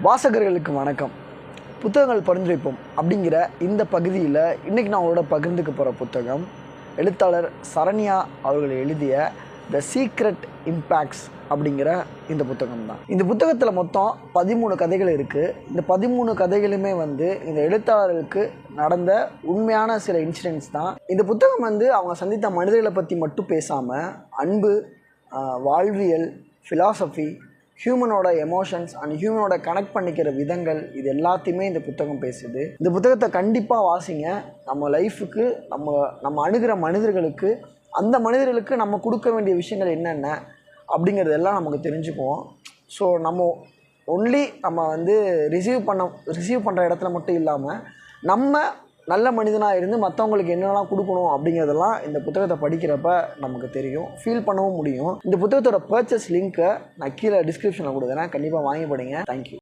வாசகர்களுக்கு வணக்கம். புத்தகங்கள் பரிந்துரைப்போம் அப்படிங்கிற இந்த பகுதியில் இன்றைக்கி நான் அவங்களோட பகிர்ந்துக்க போகிற புத்தகம் எழுத்தாளர் சரண்யா அவர்கள் எழுதிய த சீக்ரெட் இம்பேக்ட்ஸ் அப்படிங்கிற இந்த புத்தகம் தான். இந்த புத்தகத்தில் மொத்தம் 13 கதைகள் இருக்குது. இந்த 13 கதைகளுமே இந்த எழுத்தாளர்களுக்கு நடந்த உண்மையான சில இன்சிடென்ட்ஸ் தான். இந்த புத்தகம் அவங்க சந்தித்த மனிதர்களை பற்றி மட்டும் பேசாமல் அன்பு, வாழ்வியல், ஃபிலாசபி, ஹியூமனோட எமோஷன்ஸ் அண்ட் ஹியூமனோட கனெக்ட் பண்ணிக்கிற விதங்கள், இது எல்லாத்தையுமே இந்த புத்தகம் பேசுது. இந்த புத்தகத்தை கண்டிப்பாக வாசிங்க. நம்ம லைஃபுக்கு நம்ம அணுகிற மனிதர்களுக்கு, அந்த மனிதர்களுக்கு நம்ம கொடுக்க வேண்டிய விஷயங்கள் என்னென்ன அப்படிங்கிறதெல்லாம் நமக்கு தெரிஞ்சுக்குவோம். ஸோ நம்ம ரிசீவ் பண்ணுற இடத்துல மட்டும் இல்லாமல் நம்ம நல்ல மனிதனாக இருந்து மற்றவங்களுக்கு என்னெல்லாம் கொடுக்கணும் அப்படிங்கிறதெல்லாம் இந்த புத்தகத்தை படிக்கிறப்ப நமக்கு தெரியும், ஃபீல் பண்ணவும் முடியும். இந்த புத்தகத்தோட பர்ச்சேஸ் லிங்க்கை நான் கீழே டிஸ்கிரிப்ஷனில் கொடுக்குறேன். கண்டிப்பாக வாங்கி படிங்க. தேங்க்யூ.